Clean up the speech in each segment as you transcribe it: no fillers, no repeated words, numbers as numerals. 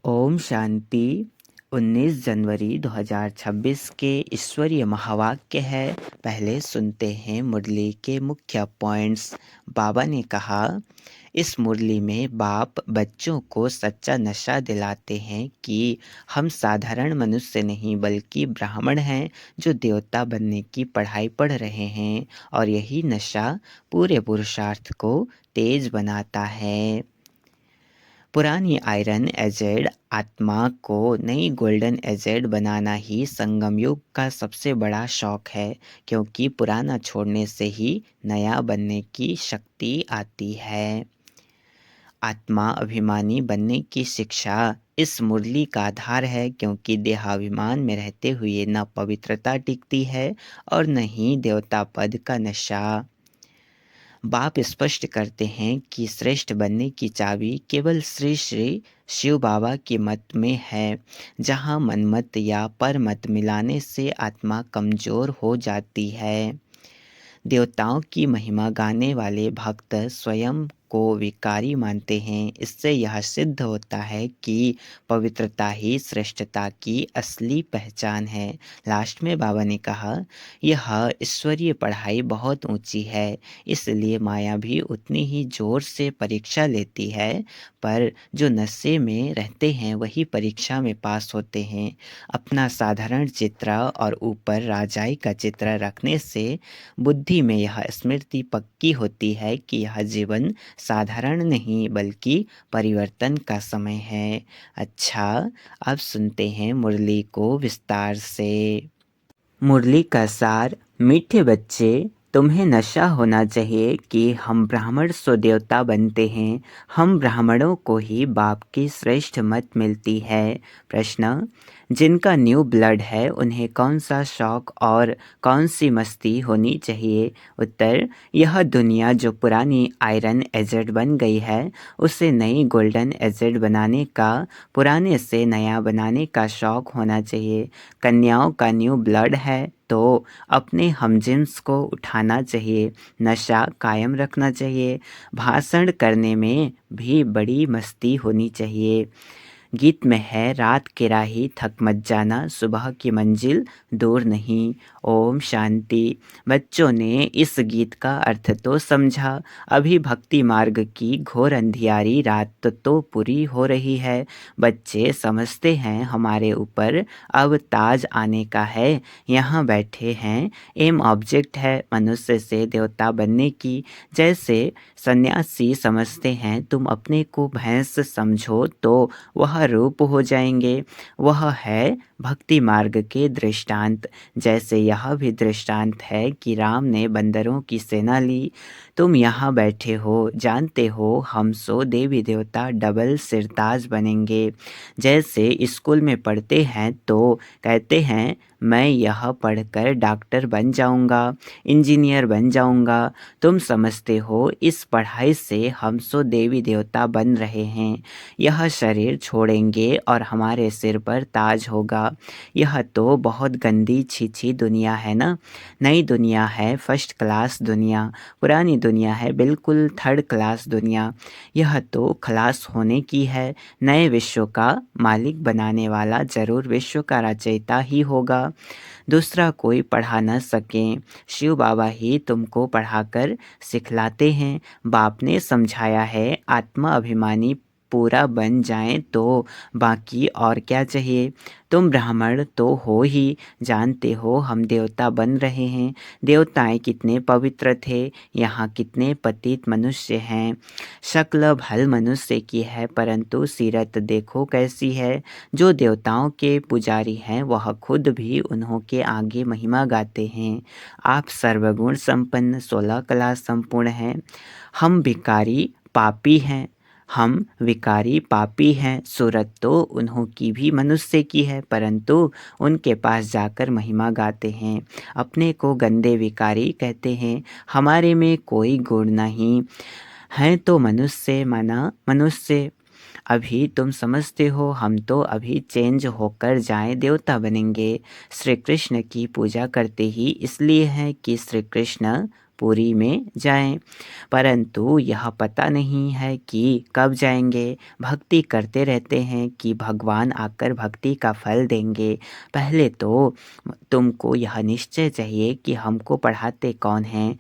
ओम शांति। 19 जनवरी 2026 के ईश्वरीय महावाक्य है। पहले सुनते हैं मुरली के मुख्य पॉइंट्स। बाबा ने कहा, इस मुरली में बाप बच्चों को सच्चा नशा दिलाते हैं कि हम साधारण मनुष्य नहीं बल्कि ब्राह्मण हैं जो देवता बनने की पढ़ाई पढ़ रहे हैं, और यही नशा पूरे पुरुषार्थ को तेज बनाता है। पुरानी आयरन एजेड आत्मा को नई गोल्डन एजेड बनाना ही संगम युग का सबसे बड़ा शौक है, क्योंकि पुराना छोड़ने से ही नया बनने की शक्ति आती है। आत्मा अभिमानी बनने की शिक्षा इस मुरली का आधार है, क्योंकि देहाभिमान में रहते हुए न पवित्रता टिकती है और न ही देवता पद का नशा। बाप स्पष्ट करते हैं कि श्रेष्ठ बनने की चाबी केवल श्री श्री शिव बाबा के मत में है, जहाँ मनमत या परमत मिलाने से आत्मा कमजोर हो जाती है। देवताओं की महिमा गाने वाले भक्त स्वयं को विकारी मानते हैं। इससे यह सिद्ध होता है कि पवित्रता ही श्रेष्ठता की असली पहचान है। लास्ट में बाबा ने कहा, यह ईश्वरीय पढ़ाई बहुत ऊंची है, इसलिए माया भी उतनी ही जोर से परीक्षा लेती है, पर जो नशे में रहते हैं वही परीक्षा में पास होते हैं। अपना साधारण चित्र और ऊपर राजाई का चित्र रखने से बुद्धि में यह स्मृति पक्की होती है कि यह जीवन साधारण नहीं बल्कि परिवर्तन का समय है। अच्छा, अब सुनते हैं मुरली को विस्तार से। मुरली का सार। मीठे बच्चे, तुम्हें नशा होना चाहिए कि हम ब्राह्मण सो देवता बनते हैं। हम ब्राह्मणों को ही बाप की श्रेष्ठ मत मिलती है। प्रश्न, जिनका न्यू ब्लड है उन्हें कौन सा शौक और कौन सी मस्ती होनी चाहिए? उत्तर, यह दुनिया जो पुरानी आयरन एजेड बन गई है उसे नई गोल्डन एजेड बनाने का, पुराने से नया बनाने का शौक होना चाहिए। कन्याओं का न्यू ब्लड है तो अपने हमजिन्स को उठाना चाहिए, नशा कायम रखना चाहिए। भाषण करने में भी बड़ी मस्ती होनी चाहिए। गीत में है, रात की राही थक मत जाना, सुबह की मंजिल दूर नहीं। ओम शांति। बच्चों ने इस गीत का अर्थ तो समझा। अभी भक्ति मार्ग की घोर अंधियारी रात तो पूरी हो रही है। बच्चे समझते हैं हमारे ऊपर अब ताज आने का है। यहाँ बैठे हैं, एम ऑब्जेक्ट है मनुष्य से देवता बनने की। जैसे सन्यासी समझते हैं तुम अपने को भैंस समझो तो वह रूप हो जाएंगे। वह है भक्ति मार्ग के दृष्टांत। जैसे यह भी दृष्टांत है कि राम ने बंदरों की सेना ली। तुम यहाँ बैठे हो, जानते हो हम सो देवी देवता डबल सिरताज बनेंगे। जैसे स्कूल में पढ़ते हैं तो कहते हैं मैं यह पढ़कर डॉक्टर बन जाऊंगा, इंजीनियर बन जाऊंगा। तुम समझते हो इस पढ़ाई से हम सो देवी देवता बन रहे हैं। यह शरीर छोड़ेंगे और हमारे सिर पर ताज होगा। यह तो बहुत गंदी छीछी दुनिया है ना। नई दुनिया है फर्स्ट क्लास दुनिया, पुरानी दुनिया है बिल्कुल थर्ड क्लास दुनिया। यह तो खलास होने की है। नए विश्व का मालिक बनाने वाला जरूर विश्व का रचयिता ही होगा, दूसरा कोई पढ़ा न सकें। शिव बाबा ही तुमको पढ़ाकर सिखलाते हैं। बाप ने समझाया है, आत्मा अभिमानी पूरा बन जाएं तो बाकी और क्या चाहिए। तुम ब्राह्मण तो हो ही, जानते हो हम देवता बन रहे हैं। देवताएं कितने पवित्र थे, यहाँ कितने पतित मनुष्य हैं। शक्ल भल मनुष्य की है परंतु सीरत देखो कैसी है। जो देवताओं के पुजारी हैं वह खुद भी उन्हों के आगे महिमा गाते हैं। आप सर्वगुण संपन्न 16 कला संपूर्ण हैं। हम भिकारी पापी हैं। हम विकारी पापी हैं। सूरत तो उन्हों की भी मनुष्य की है परंतु उनके पास जाकर महिमा गाते हैं। अपने को गंदे विकारी कहते हैं। हमारे में कोई गुण नहीं हैं तो मनुष्य माना मनुष्य। अभी तुम समझते हो हम तो अभी चेंज होकर जाएं देवता बनेंगे। श्री कृष्ण की पूजा करते ही इसलिए हैं कि श्री कृष्ण पुरी में जाएं, परंतु यह पता नहीं है कि कब जाएंगे। भक्ति करते रहते हैं कि भगवान आकर भक्ति का फल देंगे। पहले तो तुमको यह निश्चय चाहिए कि हमको पढ़ाते कौन हैं।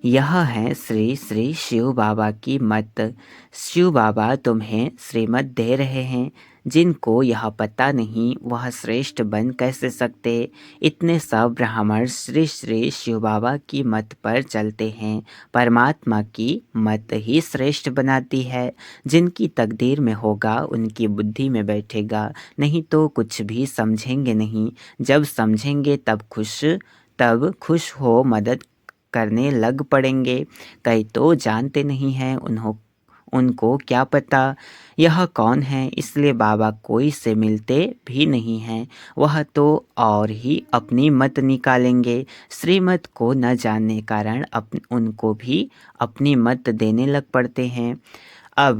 यह है श्री श्री शिव बाबा की मत। शिव बाबा तुम्हें श्रीमत दे रहे हैं। जिनको यह पता नहीं वह श्रेष्ठ बन कैसे सकते। इतने सब ब्राह्मण श्री श्री शिव बाबा की मत पर चलते हैं। परमात्मा की मत ही श्रेष्ठ बनाती है। जिनकी तकदीर में होगा उनकी बुद्धि में बैठेगा, नहीं तो कुछ भी समझेंगे नहीं। जब समझेंगे तब खुश हो मदद करने लग पड़ेंगे। कई तो जानते नहीं हैं उनको क्या पता यह कौन है, इसलिए बाबा कोई से मिलते भी नहीं हैं। वह तो और ही अपनी मत निकालेंगे। श्रीमत को न जानने कारण उनको भी अपनी मत देने लग पड़ते हैं। अब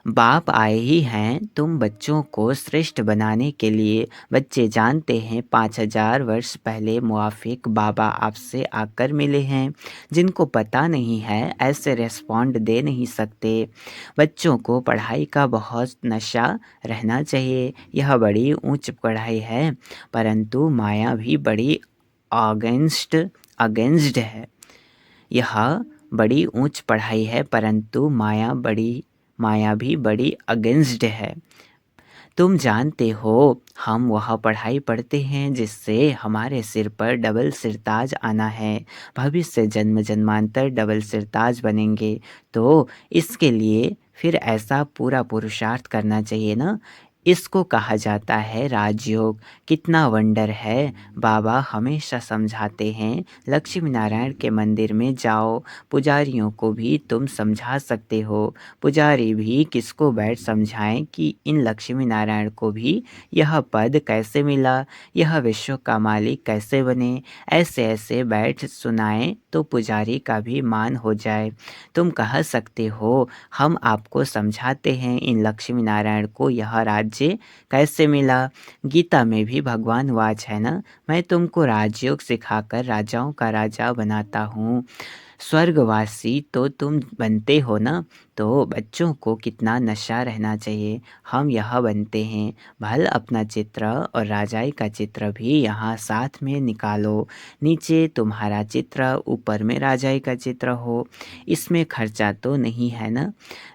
बाप आए ही हैं तुम बच्चों को श्रेष्ठ बनाने के लिए। बच्चे जानते हैं 5000 वर्ष पहले मुआफिक बाबा आपसे आकर मिले हैं। जिनको पता नहीं है ऐसे रेस्पॉन्ड दे नहीं सकते। बच्चों को पढ़ाई का बहुत नशा रहना चाहिए। यह बड़ी ऊंच पढ़ाई है, परंतु माया भी बड़ी अगेंस्ट है। यह बड़ी ऊंच पढ़ाई है, परंतु माया भी बड़ी अगेंस्ट है। तुम जानते हो हम वह पढ़ाई पढ़ते हैं जिससे हमारे सिर पर डबल सिरताज आना है। भविष्य जन्म जन्मांतर डबल सिरताज बनेंगे, तो इसके लिए फिर ऐसा पूरा पुरुषार्थ करना चाहिए ना। इसको कहा जाता है राजयोग। कितना वंडर है। बाबा हमेशा समझाते हैं लक्ष्मी नारायण के मंदिर में जाओ। पुजारियों को भी तुम समझा सकते हो। पुजारी भी किसको बैठ समझाएं कि इन लक्ष्मी नारायण को भी यह पद कैसे मिला, यह विश्व का मालिक कैसे बने। ऐसे ऐसे बैठ सुनाएं तो पुजारी का भी मान हो जाए। तुम कह सकते हो हम आपको समझाते हैं इन लक्ष्मी नारायण को यह राज्य कैसे मिला। गीता में भी भगवान वाच है ना, मैं तुमको राजयोग सिखाकर राजाओं का राजा बनाता हूँ। स्वर्गवासी तो तुम बनते हो ना। तो बच्चों को कितना नशा रहना चाहिए। हम यह बनते हैं। भल अपना चित्र और राजाई का चित्र भी यहाँ साथ में निकालो। नीचे तुम्हारा चित्र, ऊपर में राजाई का चित्र हो। इसमें खर्चा तो नहीं है ना।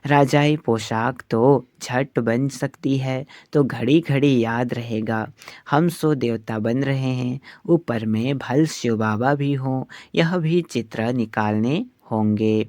राजाई पोशाक तो झट बन सकती है, तो घड़ी घड़ी याद रहेगा हम सो देवता बन रहे हैं। ऊपर में भल शिव बाबा भी हों, यह भी चित्र निकालने होंगे।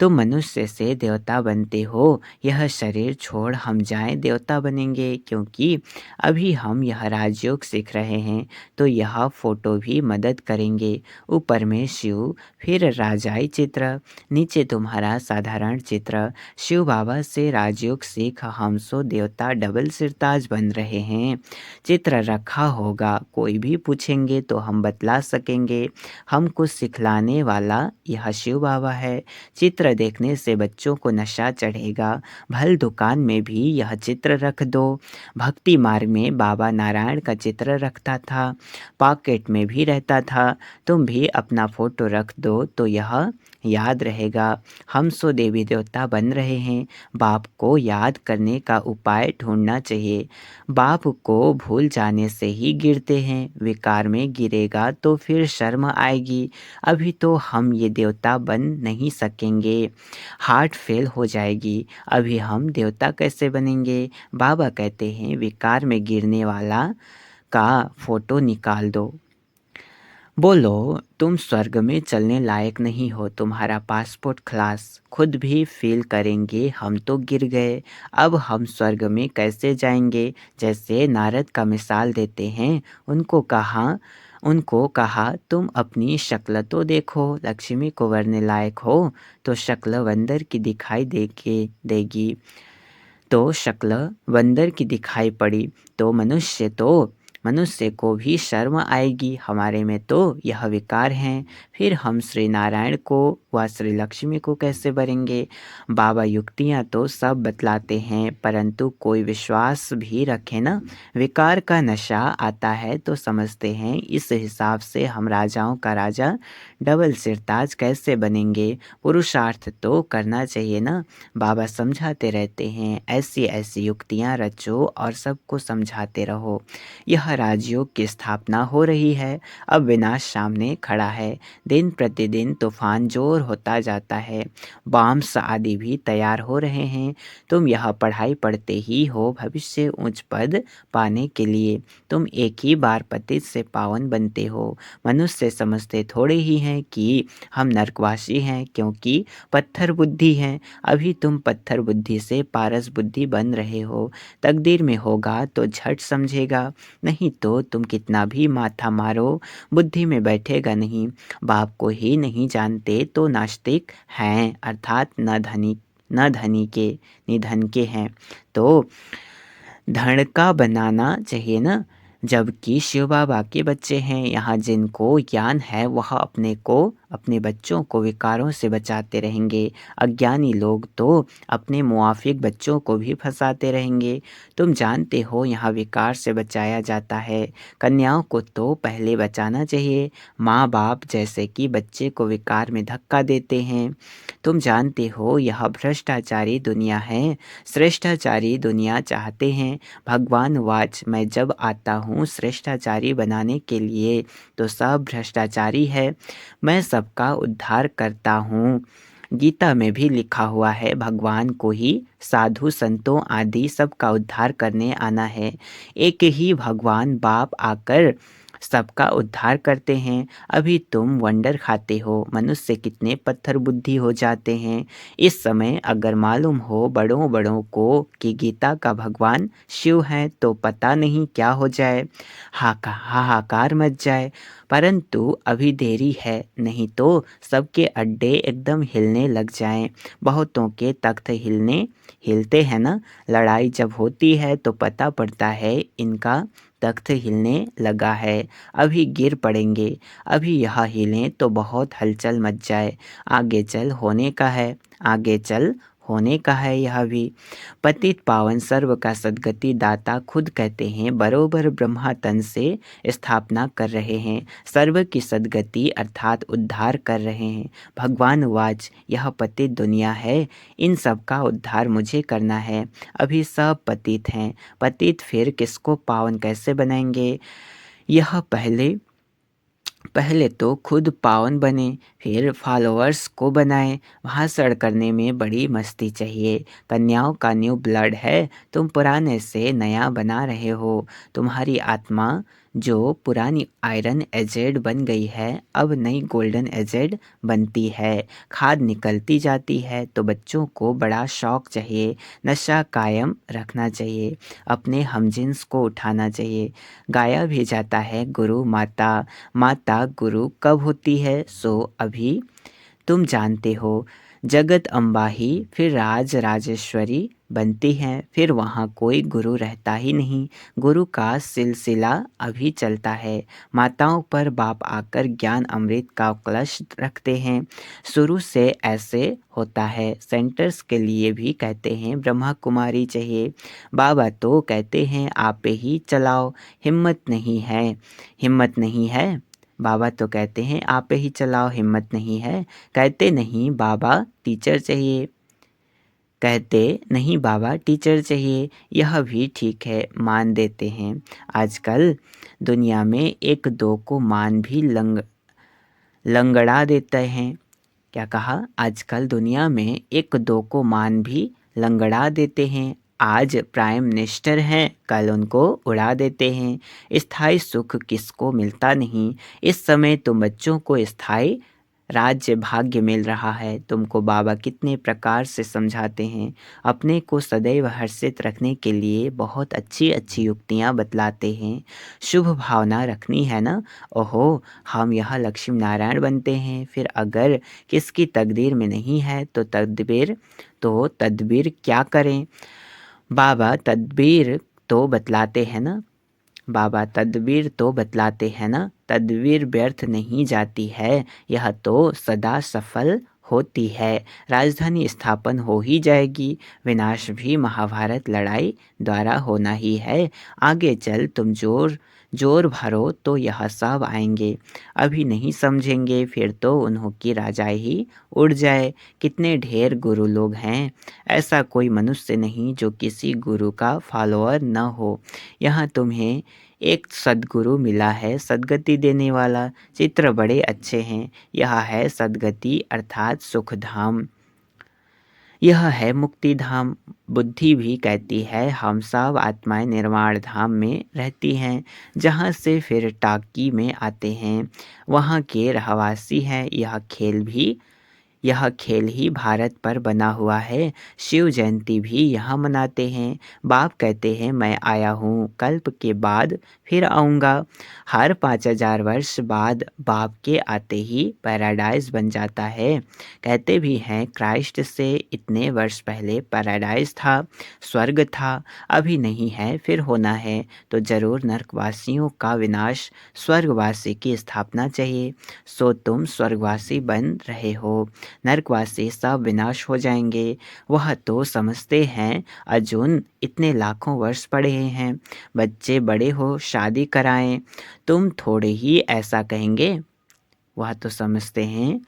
तो मनुष्य से देवता बनते हो, यह शरीर छोड़ हम जाएं देवता बनेंगे। क्योंकि अभी हम यह राजयोग सीख रहे हैं, तो यह फोटो भी मदद करेंगे। ऊपर में शिव, फिर राजाई चित्र, नीचे तुम्हारा साधारण चित्र। शिव बाबा से राजयोग सीख हम सो देवता डबल सिरताज बन रहे हैं। चित्र रखा होगा, कोई भी पूछेंगे तो हम बतला सकेंगे। हमको सिखलाने वाला यह शिव बाबा है। चित्र देखने से बच्चों को नशा चढ़ेगा। भल दुकान में भी यह चित्र रख दो। भक्ति मार्ग में बाबा नारायण का चित्र रखता था, पॉकेट में भी रहता था। तुम भी अपना फोटो रख दो तो यह याद रहेगा हम सो देवी देवता बन रहे हैं। बाप को याद करने का उपाय ढूंढना चाहिए। बाप को भूल जाने से ही गिरते हैं। विकार में गिरेगा तो फिर शर्म आएगी। अभी तो हम ये देवता बन नहीं सकेंगे, हार्ट फेल हो जाएगी। अभी हम देवता कैसे बनेंगे। बाबा कहते हैं विकार में गिरने वाला का फोटो निकाल दो। बोलो तुम स्वर्ग में चलने लायक नहीं हो। तुम्हारा पासपोर्ट क्लास खुद भी फील करेंगे हम तो गिर गए, अब हम स्वर्ग में कैसे जाएंगे। जैसे नारद का मिसाल देते हैं। उनको कहा तुम अपनी शक्ल तो देखो, लक्ष्मी को वरने लायक हो तो शक्ल बंदर की दिखाई देगी। तो शक्ल बंदर की दिखाई पड़ी तो मनुष्य मनुष्य को भी शर्म आएगी, हमारे में तो यह विकार हैं, फिर हम श्री नारायण को व श्री लक्ष्मी को कैसे भरेंगे। बाबा युक्तियाँ तो सब बतलाते हैं, परंतु कोई विश्वास भी रखे ना। विकार का नशा आता है तो समझते हैं इस हिसाब से हम राजाओं का राजा डबल सिरताज कैसे बनेंगे। पुरुषार्थ तो करना चाहिए ना। बाबा समझाते रहते हैं, ऐसी ऐसी युक्तियाँ रचो और सबको समझाते रहो। यह राजयोग की स्थापना हो रही है, अब विनाश सामने खड़ा है। दिन प्रतिदिन तूफान जोर होता जाता है, बॉम्ब्स आदि भी तैयार हो रहे हैं। तुम यह पढ़ाई पढ़ते ही हो भविष्य उच्च पद पाने के लिए। तुम एक ही बार पतित से पावन बनते हो। मनुष्य समझते थोड़े ही हैं कि हम नरकवासी हैं, क्योंकि पत्थर बुद्धि हैं। अभी तुम पत्थर बुद्धि से पारस बुद्धि बन रहे हो। तकदीर में होगा तो झट समझेगा, नहीं तो तुम कितना भी माथा मारो बुद्धि में बैठेगा नहीं। बाप को ही नहीं जानते तो नास्तिक हैं, अर्थात न धनी के निधन के हैं। तो धड़ का बनाना चाहिए ना। जबकि शिव बाबा के बच्चे हैं, यहाँ जिनको ज्ञान है वह अपने को अपने बच्चों को विकारों से बचाते रहेंगे। अज्ञानी लोग तो अपने मुआफिक बच्चों को भी फंसाते रहेंगे। तुम जानते हो यहाँ विकार से बचाया जाता है। कन्याओं को तो पहले बचाना चाहिए। माँ बाप जैसे कि बच्चे को विकार में धक्का देते हैं। तुम जानते हो यह भ्रष्टाचारी दुनिया है, श्रेष्ठाचारी दुनिया चाहते हैं। भगवान वाच, मैं जब आता हूँ श्रेष्ठाचारी बनाने के लिए तो सब भ्रष्टाचारी है, मैं सबका उद्धार करता हूँ। गीता में भी लिखा हुआ है, भगवान को ही साधु संतों आदि सबका उद्धार करने आना है। एक ही भगवान बाप आकर सबका उद्धार करते हैं। अभी तुम वंडर खाते हो, मनुष्य कितने पत्थर बुद्धि हो जाते हैं। इस समय अगर मालूम हो बड़ों बड़ों को कि गीता का भगवान शिव है तो पता नहीं क्या हो जाए, हाहाकार मच जाए। परंतु अभी देरी है, नहीं तो सबके अड्डे एकदम हिलने लग जाएं। बहुतों के तख्त हिलते हैं ना। लड़ाई जब होती है तो पता पड़ता है इनका तख्त हिलने लगा है, अभी गिर पड़ेंगे। अभी यह हिलें तो बहुत हलचल मच जाए। आगे चल होने का है, आगे चल होने का है यह भी। पतित पावन सर्व का सद्गति दाता खुद कहते हैं, बरोबर ब्रह्मा तन से स्थापना कर रहे हैं। सर्व की सद्गति अर्थात उद्धार कर रहे हैं। भगवान वाच, यह पतित दुनिया है, इन सब का उद्धार मुझे करना है। अभी सब पतित हैं, पतित फिर किसको पावन कैसे बनाएंगे। यह पहले तो खुद पावन बने, फिर फॉलोअर्स को बनाएं। भाषण करने में बड़ी मस्ती चाहिए। कन्याओं का न्यू ब्लड है, तुम पुराने से नया बना रहे हो। तुम्हारी आत्मा जो पुरानी आयरन एजेड बन गई है अब नई गोल्डन एजेड बनती है। खाद निकलती जाती है तो बच्चों को बड़ा शौक चाहिए। नशा कायम रखना चाहिए, अपने हमजिन्स को उठाना चाहिए। गाया भी जाता है, गुरु माता, माता गुरु कब होती है सो अभी तुम जानते हो। जगत अम्बा ही फिर राज राजेश्वरी बनती हैं, फिर वहाँ कोई गुरु रहता ही नहीं। गुरु का सिलसिला अभी चलता है। माताओं पर बाप आकर ज्ञान अमृत का कलश रखते हैं। शुरू से ऐसे होता है। सेंटर्स के लिए भी कहते हैं ब्रह्मा कुमारी चाहिए। बाबा तो कहते हैं आप ही चलाओ, हिम्मत नहीं है, हिम्मत नहीं है। बाबा तो कहते हैं आप ही चलाओ, हिम्मत नहीं है। कहते नहीं बाबा टीचर चाहिए, कहते नहीं बाबा टीचर चाहिए। यह भी ठीक है, मान देते हैं। आजकल दुनिया में एक दो को मान भी लंगड़ा देते हैं। क्या कहा? आजकल दुनिया में एक दो को मान भी लंगड़ा देते हैं। आज प्राइम मिनिस्टर हैं, कल उनको उड़ा देते हैं। स्थायी सुख किसको मिलता नहीं। इस समय तुम बच्चों को स्थायी राज्य भाग्य मिल रहा है। तुमको बाबा कितने प्रकार से समझाते हैं। अपने को सदैव हर्षित रखने के लिए बहुत अच्छी अच्छी युक्तियाँ बतलाते हैं। शुभ भावना रखनी है ना। ओहो, हम यह लक्ष्मी नारायण बनते हैं, फिर अगर किसकी तकदीर में नहीं है तो तदबीर क्या करें। बाबा तदबीर तो बतलाते हैं ना। बाबा तदबीर तो बतलाते हैं ना, तदबीर व्यर्थ नहीं जाती है, यह तो सदा सफल होती है। राजधानी स्थापन हो ही जाएगी, विनाश भी महाभारत लड़ाई द्वारा होना ही है। आगे चल तुम जोर जोर भरो तो यह सब आएंगे, अभी नहीं समझेंगे फिर तो उन्हों की राजाई ही उड़ जाए। कितने ढेर गुरु लोग हैं, ऐसा कोई मनुष्य नहीं जो किसी गुरु का फॉलोअर न हो। यहाँ तुम्हें एक सद्गुरु मिला है, सद्गति देने वाला। चित्र बड़े अच्छे हैं। यह है सद्गति अर्थात सुख धाम, यह है मुक्ति धाम। बुद्धि भी कहती है हम सब आत्माएं निर्वाण धाम में रहती हैं, जहाँ से फिर टाकी में आते हैं, वहाँ के रहवासी हैं। यह खेल ही भारत पर बना हुआ है। शिव जयंती भी यहाँ मनाते हैं। बाप कहते हैं मैं आया हूँ, कल्प के बाद फिर आऊँगा। हर 5000 वर्ष बाद बाप के आते ही पैराडाइज बन जाता है। कहते भी हैं क्राइस्ट से इतने वर्ष पहले पैराडाइज था, स्वर्ग था, अभी नहीं है फिर होना है, तो जरूर नरकवासियों का विनाश, स्वर्गवासी की स्थापना चाहिए। सो तुम स्वर्गवासी बन रहे हो, नरकवासी सब विनाश हो जाएंगे। वह तो समझते हैं अर्जुन इतने लाखों वर्ष पड़े हैं, बच्चे बड़े हो शादी कराएं, तुम थोड़े ही ऐसा कहेंगे। वह तो समझते हैं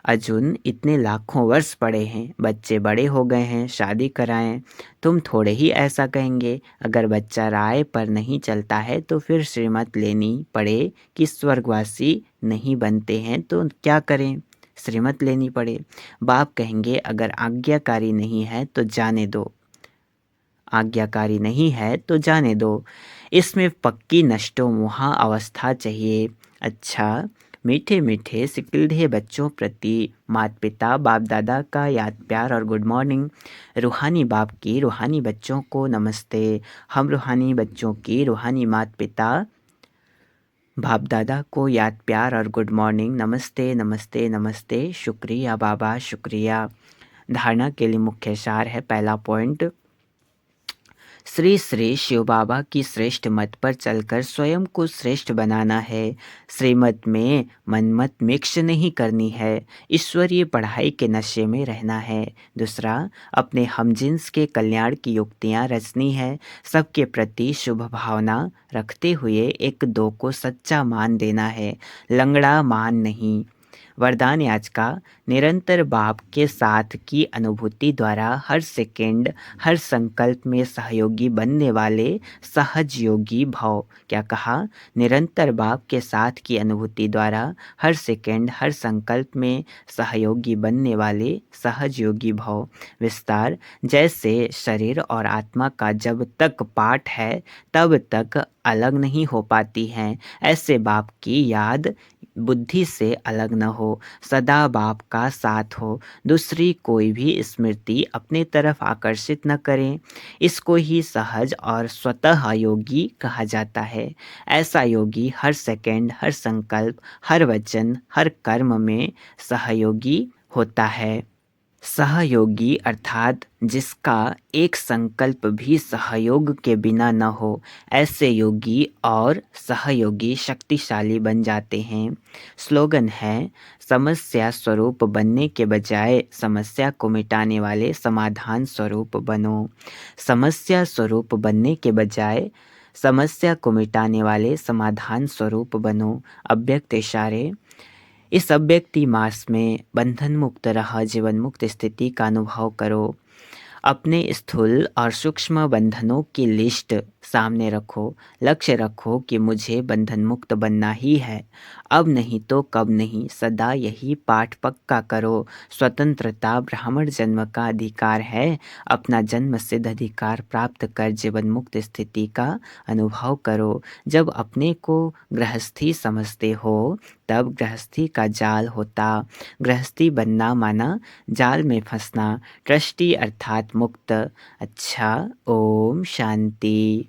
अर्जुन इतने लाखों वर्ष पड़े हैं, बच्चे बड़े हो गए हैं, शादी कराएं, तुम थोड़े ही ऐसा कहेंगे। अगर बच्चा राय पर नहीं चलता है तो फिर श्रीमत लेनी पड़े कि स्वर्गवासी नहीं बनते हैं तो क्या करें, श्रीमत लेनी पड़े। बाप कहेंगे अगर आज्ञाकारी नहीं है तो जाने दो, आज्ञाकारी नहीं है तो जाने दो, इसमें पक्की नष्टो मुहा अवस्था चाहिए। अच्छा, मीठे मीठे सिकिलधे बच्चों प्रति माता पिता बाप दादा का याद प्यार और गुड मॉर्निंग। रूहानी बाप की रूहानी बच्चों को नमस्ते। हम रूहानी बच्चों की रूहानी माता पिता बाप दादा को याद प्यार और गुड मॉर्निंग, नमस्ते नमस्ते नमस्ते, शुक्रिया बाबा शुक्रिया। धारणा के लिए मुख्य सार है। पहला पॉइंट, श्री श्री शिव बाबा की श्रेष्ठ मत पर चलकर स्वयं को श्रेष्ठ बनाना है। श्रीमत में मनमत मिक्स नहीं करनी है, ईश्वरीय पढ़ाई के नशे में रहना है। दूसरा, अपने हमजिन्स के कल्याण की युक्तियाँ रचनी है, सबके प्रति शुभ भावना रखते हुए एक दो को सच्चा मान देना है, लंगड़ा मान नहीं। वरदान आज का, निरंतर बाप के साथ की अनुभूति द्वारा हर सेकंड हर संकल्प में सहयोगी बनने वाले सहज योगी भव। क्या कहा? निरंतर बाप के साथ की अनुभूति द्वारा हर सेकंड हर संकल्प में सहयोगी बनने वाले सहज योगी भव। विस्तार, जैसे शरीर और आत्मा का जब तक पाठ है तब तक अलग नहीं हो पाती हैं, ऐसे बाप की याद बुद्धि से अलग न हो, सदा बाप का साथ हो, दूसरी कोई भी स्मृति अपने तरफ आकर्षित न करें। इसको ही सहज और स्वतः योगी कहा जाता है। ऐसा योगी हर सेकंड हर संकल्प हर वचन हर कर्म में सहयोगी होता है। सहयोगी अर्थात जिसका एक संकल्प भी सहयोग के बिना न हो, ऐसे योगी और सहयोगी शक्तिशाली बन जाते हैं। स्लोगन है, समस्या स्वरूप बनने के बजाय समस्या को मिटाने वाले समाधान स्वरूप बनो। समस्या स्वरूप बनने के बजाय समस्या को मिटाने वाले समाधान स्वरूप बनो। अव्यक्त इशारे, इस अव्यक्ति मास में बंधन मुक्त रह जीवन मुक्त स्थिति का अनुभव करो। अपने स्थूल और सूक्ष्म बंधनों की लिस्ट सामने रखो, लक्ष्य रखो कि मुझे बंधन मुक्त बनना ही है, अब नहीं तो कब नहीं, सदा यही पाठ पक्का करो। स्वतंत्रता ब्राह्मण जन्म का अधिकार है, अपना जन्म सिद्ध अधिकार प्राप्त कर जीवन मुक्त स्थिति का अनुभव करो। जब अपने को गृहस्थी समझते हो तब गृहस्थी का जाल होता, गृहस्थी बनना माना जाल में फंसना, ट्रस्टी अर्थात मुक्त। अच्छा, ओम शांति।